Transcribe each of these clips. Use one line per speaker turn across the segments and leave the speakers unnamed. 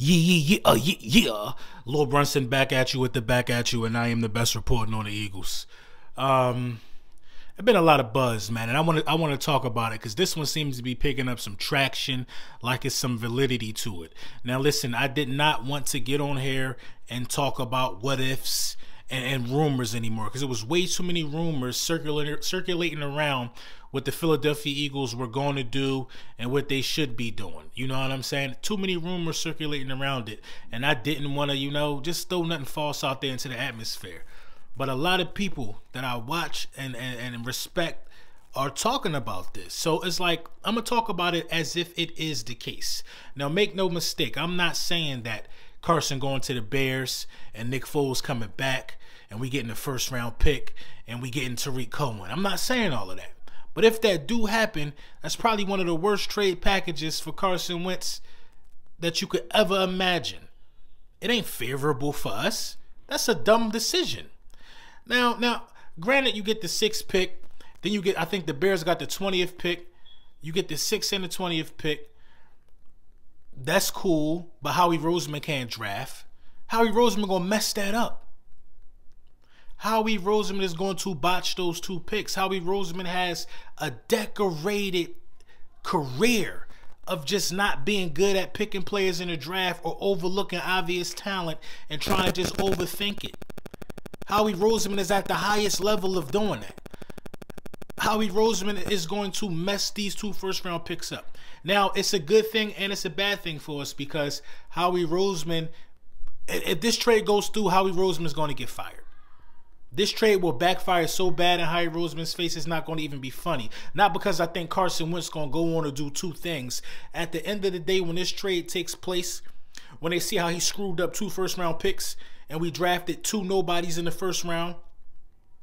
Yeah. Lil Brunson back at you with the back at you, and I am the best reporting on the Eagles. There's been a lot of buzz, man, and I want to talk about it because this one seems to be picking up some traction, like it's some validity to it. Now, listen, I did not want to get on here and talk about what ifs and rumors anymore because it was way too many rumors circulating around what the Philadelphia Eagles were going to do and what they should be doing. You know what I'm saying? Too many rumors circulating around it, and I didn't want to, just throw nothing false out there into the atmosphere. But a lot of people that I watch and respect are talking about this. So it's like, I'm going to talk about it as if it is the case. Now, make no mistake, I'm not saying that Carson going to the Bears and Nick Foles coming back and we getting the first round pick and we getting Tariq Cohen. I'm not saying all of that. But if that do happen, that's probably one of the worst trade packages for Carson Wentz that you could ever imagine. It ain't favorable for us. That's a dumb decision. Now, granted, you get the 6th pick. Then you get, I think the Bears got the 20th pick. You get the 6th and the 20th pick. That's cool, but Howie Roseman can't draft. Howie Roseman gonna mess that up. Howie Roseman is going to botch those 2 picks. Howie Roseman has a decorated career of just not being good at picking players in the draft or overlooking obvious talent and trying to just overthink it. Howie Roseman is at the highest level of doing that. Howie Roseman is going to mess these 2 first-round picks up. Now, it's a good thing and it's a bad thing for us because Howie Roseman, if this trade goes through, Howie Roseman is going to get fired. This trade will backfire so bad in Howie Roseman's face, it's not going to even be funny. Not because I think Carson Wentz is going to go on to do 2 things. At the end of the day, when this trade takes place, when they see how he screwed up 2 first-round picks and we drafted 2 nobodies in the first round,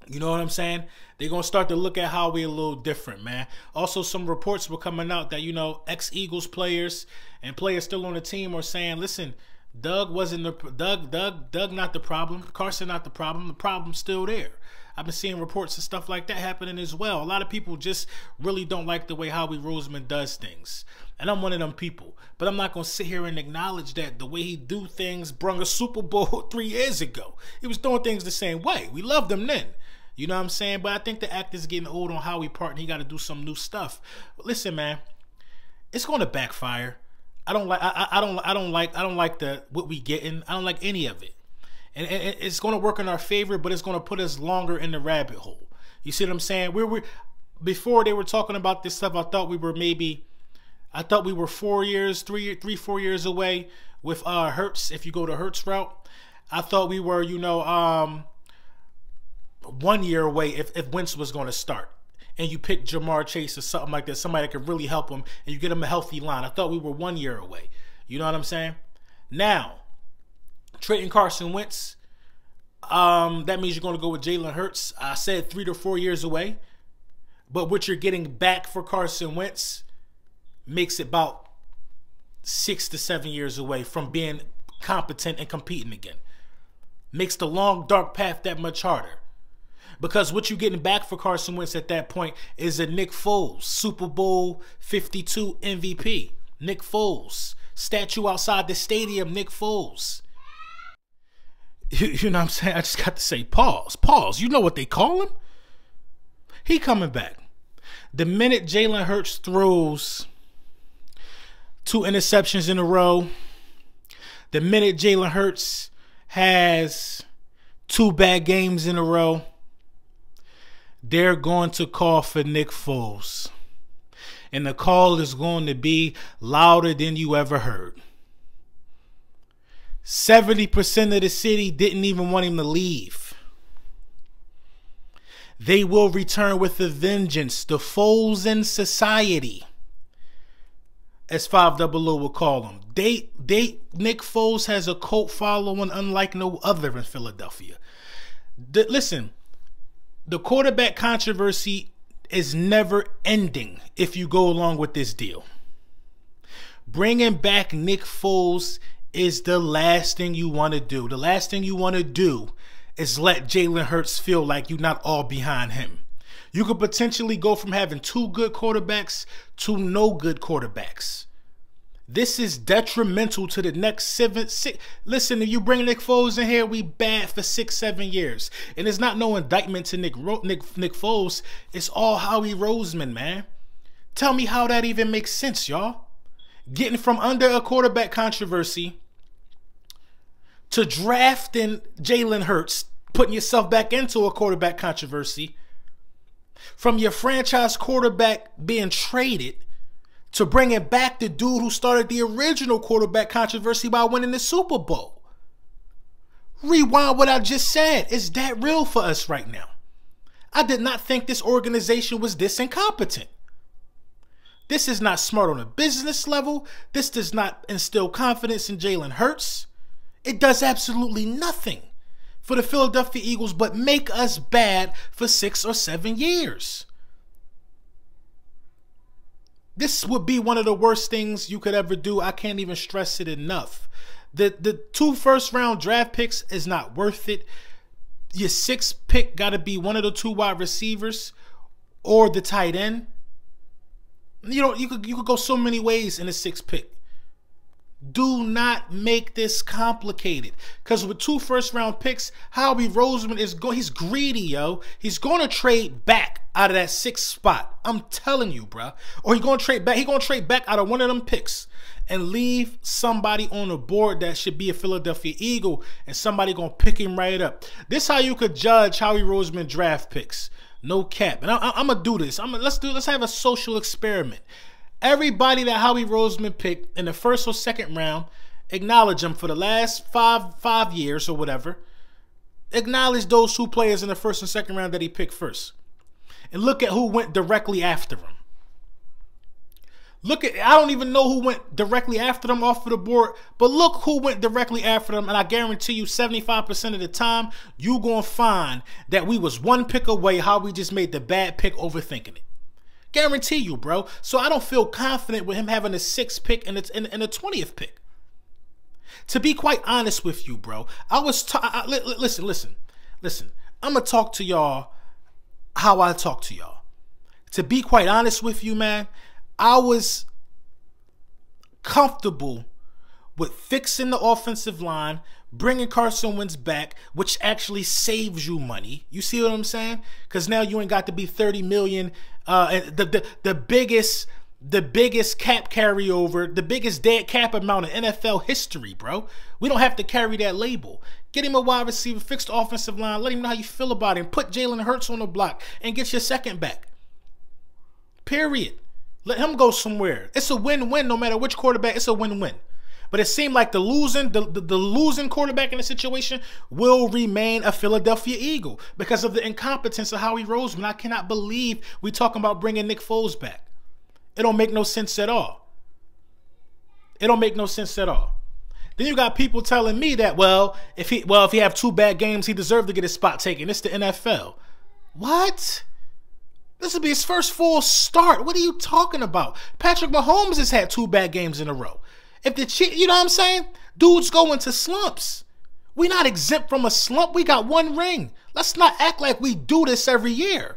you know what I'm saying? They're going to start to look at Howie a little different, man. Also, some reports were coming out that, ex-Eagles players and players still on the team are saying, listen, Doug wasn't the Doug not the problem. Carson not the problem. The problem's still there. I've been seeing reports and stuff like that happening as well. A lot of people just really don't like the way Howie Roseman does things. And I'm one of them people. But I'm not going to sit here and acknowledge that the way he do things brung a Super Bowl 3 years ago. He was doing things the same way. We loved him then. You know what I'm saying? But I think the act is getting old on Howie part and he got to do some new stuff. But listen, man, it's going to backfire. I don't like what we getting. I don't like any of it. And it's going to work in our favor, but it's going to put us longer in the rabbit hole. You see what I'm saying? Before they were talking about this stuff, I thought we were 4 years, 4 years away with Hurts. If you go the Hurts route, I thought we were, 1 year away if Wentz was going to start. And you pick Jamar Chase or something like that, somebody that could really help him, and you get him a healthy line. I thought we were 1 year away. You know what I'm saying? Now, trading Carson Wentz, that means you're going to go with Jalen Hurts. I said 3 to 4 years away. But what you're getting back for Carson Wentz makes it about 6 to 7 years away from being competent and competing again. Makes the long, dark path that much harder. Because what you're getting back for Carson Wentz at that point is a Nick Foles, Super Bowl 52 MVP. Nick Foles. Statue outside the stadium, Nick Foles. You know what I'm saying? I just got to say, pause. Pause. You know what they call him? He coming back. The minute Jalen Hurts throws 2 interceptions in a row, the minute Jalen Hurts has 2 bad games in a row, they're going to call for Nick Foles. And the call is going to be louder than you ever heard. 70% of the city didn't even want him to leave. They will return with a vengeance. The Foles in society, as 500 will call them. Nick Foles has a cult following unlike no other in Philadelphia. Listen, the quarterback controversy is never ending if you go along with this deal. Bringing back Nick Foles is the last thing you want to do. The last thing you want to do is let Jalen Hurts feel like you're not all behind him. You could potentially go from having 2 good quarterbacks to no good quarterbacks. This is detrimental to the next 7, 6. Listen, if you bring Nick Foles in here, we bad for 6, 7 years. And it's not no indictment to Nick Foles. It's all Howie Roseman, man. Tell me how that even makes sense, y'all. Getting from under a quarterback controversy to drafting Jalen Hurts, putting yourself back into a quarterback controversy, from your franchise quarterback being traded to bringing back the dude who started the original quarterback controversy by winning the Super Bowl. Rewind what I just said. Is that real for us right now? I did not think this organization was this incompetent. This is not smart on a business level. This does not instill confidence in Jalen Hurts. It does absolutely nothing for the Philadelphia Eagles but make us bad for 6 or 7 years. This would be one of the worst things you could ever do. I can't even stress it enough. The 2 first-round draft picks is not worth it. Your 6th pick got to be one of the 2 wide receivers or the tight end. You could go so many ways in the 6th pick. Do not make this complicated. Because with 2 first-round picks, Howie Roseman he's greedy, yo. He's going to trade back out of that 6th spot. I'm telling you, bro. Or he's going to trade back. He's going to trade back out of one of them picks and leave somebody on the board that should be a Philadelphia Eagle, and somebody going to pick him right up. This how you could judge Howie Roseman draft picks. No cap. And I'm going to do this. Let's have a social experiment. Everybody that Howie Roseman picked in the 1st or 2nd round, acknowledge him for the last five years or whatever. Acknowledge those 2 players in the 1st and 2nd round that he picked first. And look at who went directly after him. I don't even know who went directly after them off of the board, but look who went directly after them, and I guarantee you 75% of the time, you gonna find that we was 1 pick away, how we just made the bad pick overthinking it. Guarantee you, bro. So I don't feel confident with him having the 6th pick and the 20th pick. To be quite honest with you, bro, listen. I'm gonna talk to y'all how I talk to y'all. To be quite honest with you, man, I was comfortable with fixing the offensive line, bringing Carson Wentz back, which actually saves you money. You see what I'm saying? Because now you ain't got to be $30 million. The biggest cap carryover, the biggest dead cap amount in NFL history, bro. We don't have to carry that label. Get him a wide receiver, fix the offensive line, let him know how you feel about him, put Jalen Hurts on the block, and get your 2nd back. Period. Let him go somewhere. It's a win-win no matter which quarterback. It's a win-win. But it seemed like the losing quarterback in the situation will remain a Philadelphia Eagle because of the incompetence of Howie Roseman. I cannot believe we talking about bringing Nick Foles back. It don't make no sense at all. It don't make no sense at all. Then you got people telling me that, if he have 2 bad games, he deserved to get his spot taken. It's the NFL. What? This will be his first full start. What are you talking about? Patrick Mahomes has had 2 bad games in a row. If the you know what I'm saying? Dudes go into slumps. We're not exempt from a slump. We got 1 ring. Let's not act like we do this every year.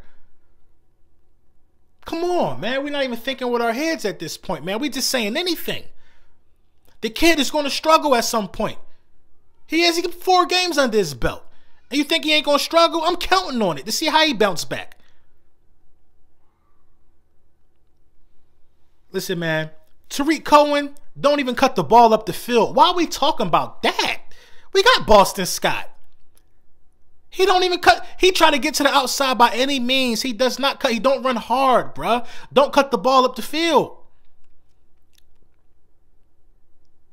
Come on, man. We're not even thinking with our heads at this point, man. We just saying anything. The kid is going to struggle at some point. He got 4 games under his belt. And you think he ain't going to struggle? I'm counting on it to see how he bounce back. Listen, man. Tariq Cohen, don't even cut the ball up the field. Why are we talking about that? We got Boston Scott. He don't even cut. He try to get to the outside by any means. He does not cut. He don't run hard, bruh. Don't cut the ball up the field.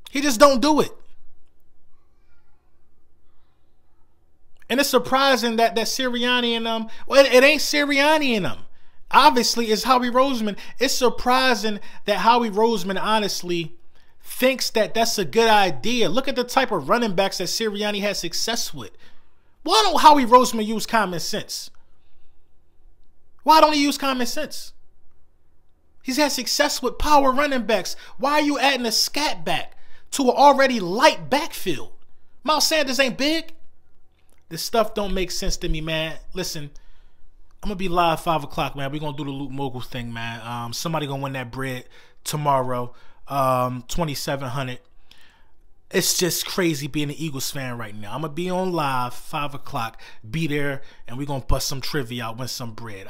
He just don't do it. And it's surprising that Sirianni and it ain't Sirianni and them. Obviously, it's Howie Roseman. It's surprising that Howie Roseman honestly thinks that that's a good idea. Look at the type of running backs that Sirianni has success with. Why don't Howie Roseman use common sense? Why don't he use common sense? He's had success with power running backs. Why are you adding a scat back to an already light backfield? Miles Sanders ain't big. This stuff don't make sense to me, man. Listen, I'm going to be live 5 o'clock, man. We're going to do the Luke Mogul thing, man. Somebody going to win that bread tomorrow. $2,700. It's just crazy being an Eagles fan right now. I'm going to be on live, 5 o'clock. Be there, and we're going to bust some trivia out, win some bread.